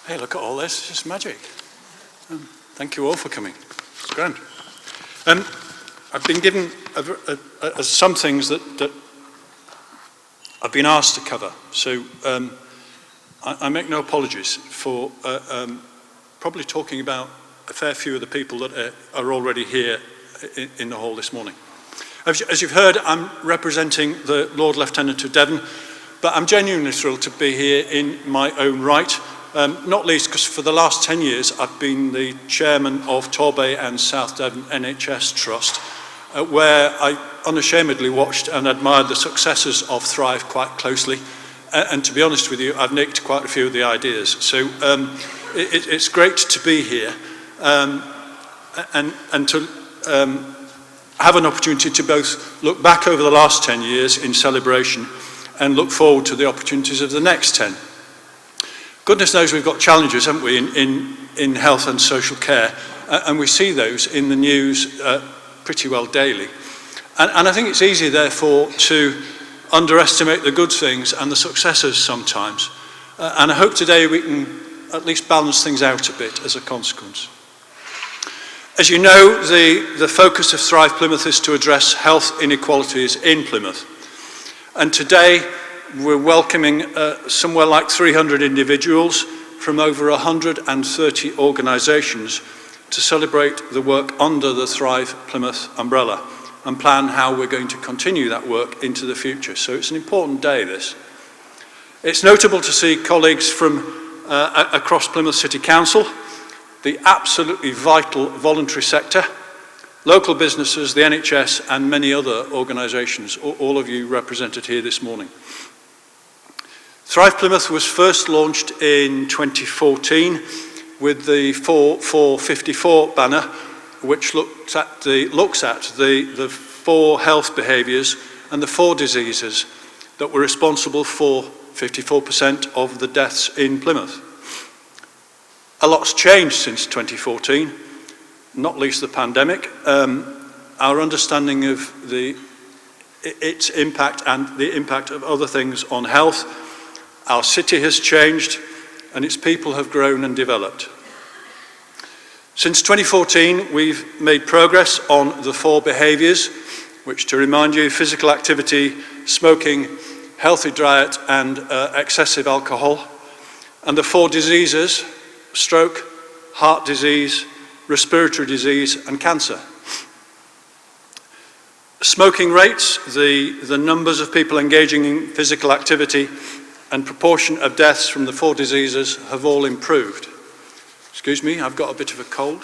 Hey, look at all this. It's magic. Thank you all for coming. It's grand. I've been given some things that I've been asked to cover. So I make no apologies for probably talking about a fair few of the people that are already here in the hall this morning. As you've heard, I'm representing the Lord Lieutenant of Devon, but I'm genuinely thrilled to be here in my own right, not least because for the last 10 years I've been the chairman of Torbay and South Devon NHS Trust, where I unashamedly watched and admired the successes of Thrive quite closely. And to be honest with you, I've nicked quite a few of the ideas. So it's great to be here and to have an opportunity to both look back over the last 10 years in celebration and look forward to the opportunities of the next 10. Goodness knows we've got challenges, haven't we, in health and social care, and we see those in the news pretty well daily. And I think it's easy, therefore, to underestimate the good things and the successes sometimes. And I hope today we can at least balance things out a bit as a consequence. As you know, the focus of Thrive Plymouth is to address health inequalities in Plymouth. And today we're welcoming somewhere like 300 individuals from over 130 organisations to celebrate the work under the Thrive Plymouth umbrella and plan how we're going to continue that work into the future. So it's an important day, this. It's notable to see colleagues from across Plymouth City Council, the absolutely vital voluntary sector, local businesses, the NHS and many other organisations, all of you represented here this morning. Thrive Plymouth was first launched in 2014 with the 454 banner, which looks at the 4 health behaviours and the 4 diseases that were responsible for 54% of the deaths in Plymouth. A lot's changed since 2014, not least the pandemic. Our understanding of its impact and the impact of other things on health. Our city has changed and its people have grown and developed. Since 2014, we've made progress on the 4 behaviours, which, to remind you, physical activity, smoking, healthy diet and excessive alcohol, and the 4 diseases, stroke, heart disease, respiratory disease and cancer. Smoking rates, the numbers of people engaging in physical activity and proportion of deaths from the 4 diseases have all improved. Excuse me, I've got a bit of a cold.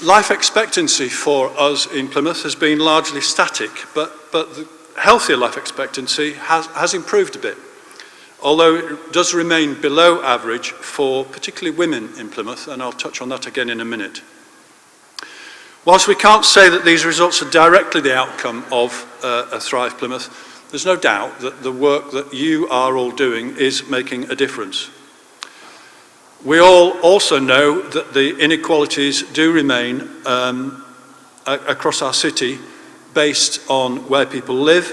Life expectancy for us in Plymouth has been largely static, but the healthier life expectancy has improved a bit, although it does remain below average for particularly women in Plymouth, and I'll touch on that again in a minute. Whilst we can't say that these results are directly the outcome of a Thrive Plymouth, there's no doubt that the work that you are all doing is making a difference. We all also know that the inequalities do remain across our city based on where people live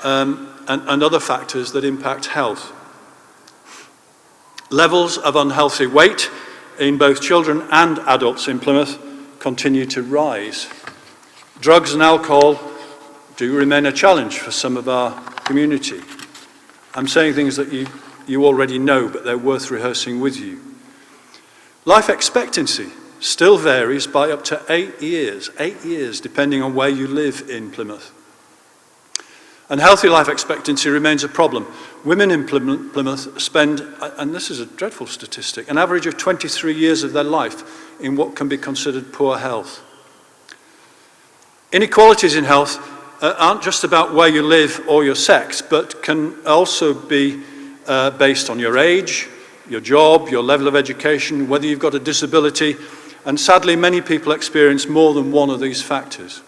and other factors that impact health. Levels of unhealthy weight in both children and adults in Plymouth continue to rise. Drugs and alcohol do remain a challenge for some of our community. I'm saying things that you already know, but they're worth rehearsing with you. Life expectancy still varies by up to 8 years, depending on where you live in Plymouth. And healthy life expectancy remains a problem. Women in Plymouth spend, and this is a dreadful statistic, an average of 23 years of their life in what can be considered poor health. Inequalities in health aren't just about where you live or your sex, but can also be based on your age, your job, your level of education, whether you've got a disability, and sadly many people experience more than one of these factors.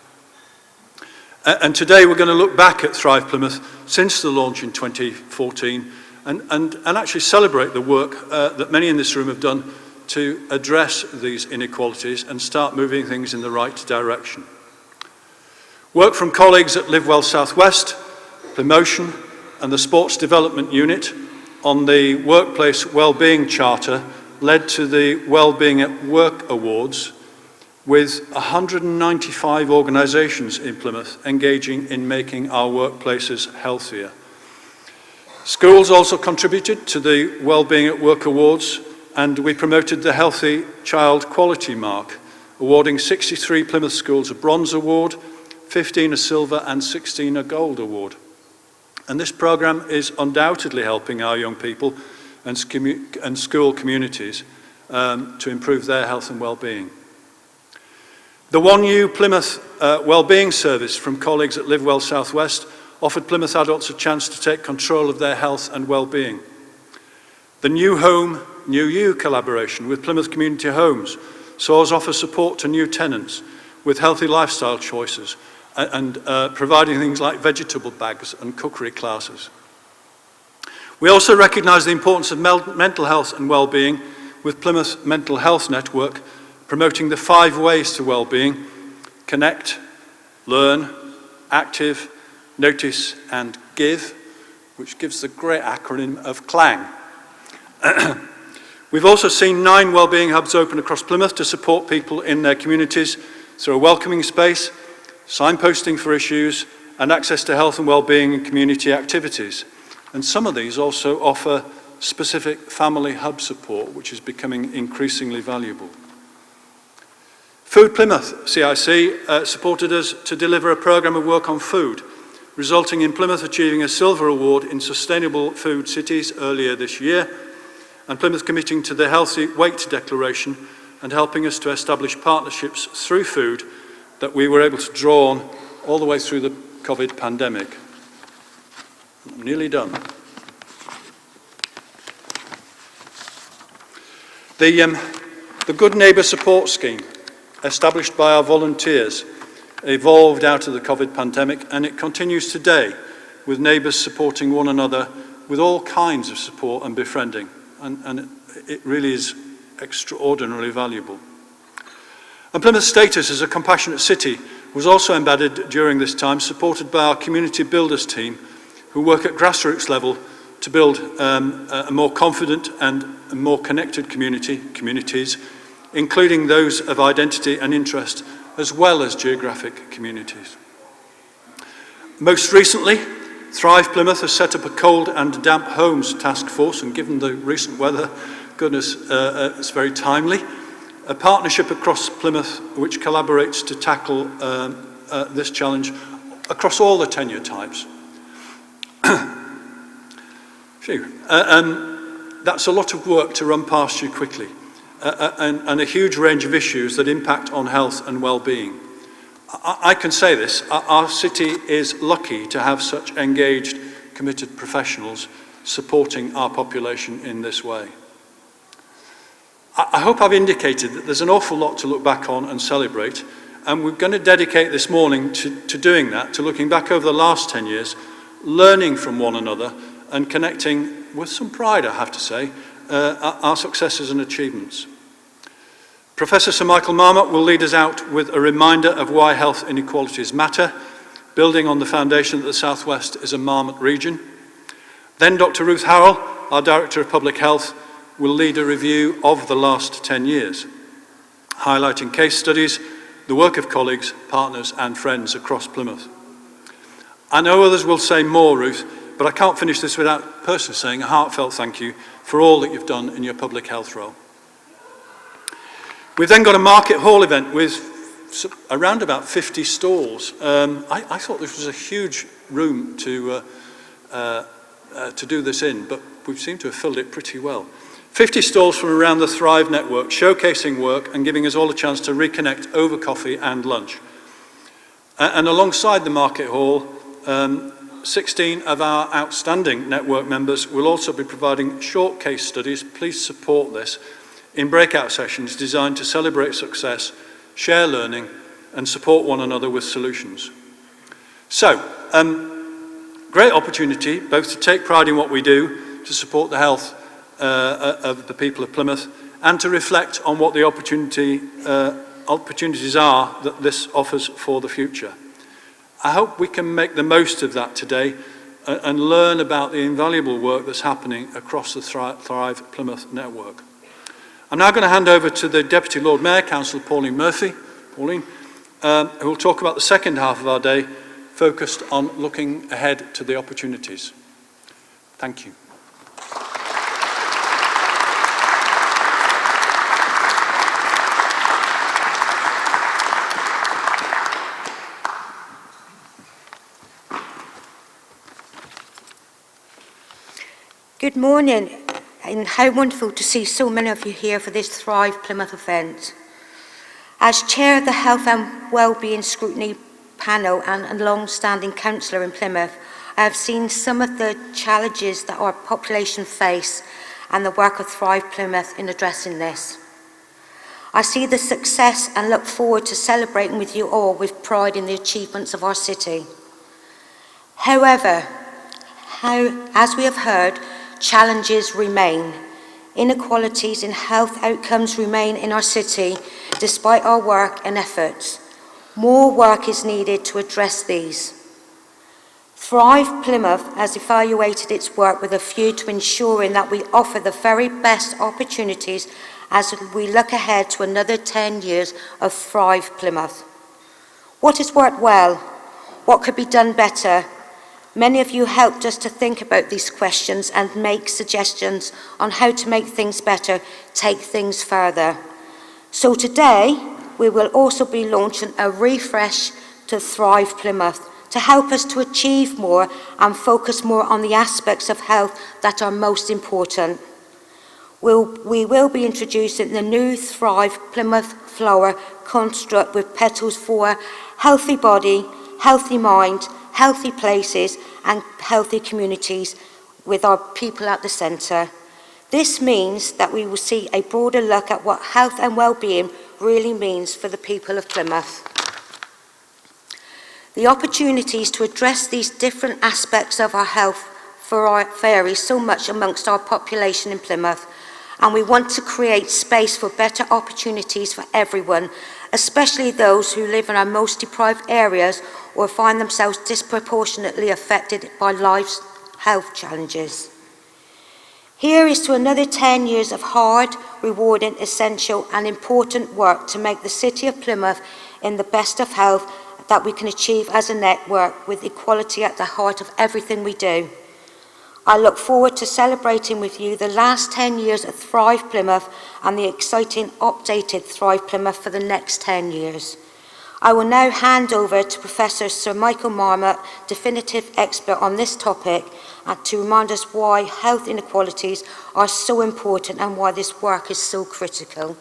And today we're going to look back at Thrive Plymouth since the launch in 2014 and actually celebrate the work that many in this room have done to address these inequalities and start moving things in the right direction. Work from colleagues at Live Well South West, Plymouth, and the Sports Development Unit on the Workplace Wellbeing Charter led to the Wellbeing at Work Awards, with 195 organisations in Plymouth engaging in making our workplaces healthier. Schools also contributed to the Wellbeing at Work Awards, and we promoted the Healthy Child Quality Mark, awarding 63 Plymouth schools a bronze award, 15 a silver and 16 a gold award. And this programme is undoubtedly helping our young people and school communities to improve their health and well-being. The One U Plymouth Wellbeing Service from colleagues at Live Well South West offered Plymouth adults a chance to take control of their health and well-being. The New Home, New You collaboration with Plymouth Community Homes saw us offer support to new tenants with healthy lifestyle choices and providing things like vegetable bags and cookery classes. We also recognise the importance of mental health and well-being with Plymouth Mental Health Network, promoting the 5 ways to well-being: connect, learn, active, notice and give, which gives the great acronym of CLANG. We've also seen 9 wellbeing hubs open across Plymouth to support people in their communities through a welcoming space, signposting for issues, and access to health and well-being and community activities. And some of these also offer specific family hub support, which is becoming increasingly valuable. Food Plymouth CIC supported us to deliver a programme of work on food, resulting in Plymouth achieving a silver award in Sustainable Food Cities earlier this year, and Plymouth committing to the Healthy Weight Declaration and helping us to establish partnerships through food that we were able to draw on all the way through the COVID pandemic. I'm nearly done. The Good Neighbour Support Scheme, established by our volunteers, evolved out of the COVID pandemic, and it continues today with neighbours supporting one another with all kinds of support and befriending, and it really is extraordinarily valuable. And Plymouth's status as a compassionate city was also embedded during this time, supported by our community builders team, who work at grassroots level to build a more confident and a more connected communities, including those of identity and interest, as well as geographic communities. Most recently, Thrive Plymouth has set up a cold and damp homes task force, and given the recent weather, goodness, it's very timely. A partnership across Plymouth which collaborates to tackle this challenge across all the tenure types. That's a lot of work to run past you quickly, and a huge range of issues that impact on health and well-being. I can say this, our city is lucky to have such engaged, committed professionals supporting our population in this way. I hope I've indicated that there's an awful lot to look back on and celebrate, and we're going to dedicate this morning to doing that, to looking back over the last 10 years, learning from one another and connecting with some pride, I have to say, our successes and achievements. Professor Sir Michael Marmot will lead us out with a reminder of why health inequalities matter, building on the foundation that the South West is a Marmot region. Then Dr. Ruth Harrell, our Director of Public Health, will lead a review of the last 10 years, highlighting case studies, the work of colleagues, partners and friends across Plymouth. I know others will say more, Ruth, but I can't finish this without personally saying a heartfelt thank you for all that you've done in your public health role. We've then got a market hall event with around about 50 stalls. I thought this was a huge room to do this in, but we seem to have filled it pretty well. 50 stalls from around the Thrive network, showcasing work and giving us all a chance to reconnect over coffee and lunch. And alongside the market hall, 16 of our outstanding network members will also be providing short case studies. Please support this in breakout sessions designed to celebrate success, share learning, and support one another with solutions. So, great opportunity both to take pride in what we do, to support the health of the people of Plymouth, and to reflect on what the opportunities are that this offers for the future. I hope we can make the most of that today and learn about the invaluable work that's happening across the Thrive Plymouth network. I'm now going to hand over to the Deputy Lord Mayor, Councillor Pauline Murphy, who will talk about the second half of our day, focused on looking ahead to the opportunities. Thank you. Good morning, and how wonderful to see so many of you here for this Thrive Plymouth event. As Chair of the Health and Wellbeing Scrutiny Panel and a long-standing councillor in Plymouth, I have seen some of the challenges that our population face and the work of Thrive Plymouth in addressing this. I see the success and look forward to celebrating with you all with pride in the achievements of our city. However, as we have heard, challenges remain. Inequalities in health outcomes remain in our city despite our work and efforts. More work is needed to address these. Thrive Plymouth has evaluated its work with a view to ensuring that we offer the very best opportunities as we look ahead to another 10 years of Thrive Plymouth. What has worked well? What could be done better? Many of you helped us to think about these questions and make suggestions on how to make things better, take things further. So today, we will also be launching a refresh to Thrive Plymouth to help us to achieve more and focus more on the aspects of health that are most important. We will be introducing the new Thrive Plymouth flower construct with petals for healthy body, healthy mind, healthy places and healthy communities with our people at the centre. This means that we will see a broader look at what health and well-being really means for the people of Plymouth. The opportunities to address these different aspects of our health vary so much amongst our population in Plymouth, and we want to create space for better opportunities for everyone, especially those who live in our most deprived areas or find themselves disproportionately affected by life's health challenges. Here is to another 10 years of hard, rewarding, essential and important work to make the City of Plymouth in the best of health that we can achieve as a network, with equality at the heart of everything we do. I look forward to celebrating with you the last 10 years of Thrive Plymouth and the exciting updated Thrive Plymouth for the next 10 years. I will now hand over to Professor Sir Michael Marmot, definitive expert on this topic, and to remind us why health inequalities are so important and why this work is so critical.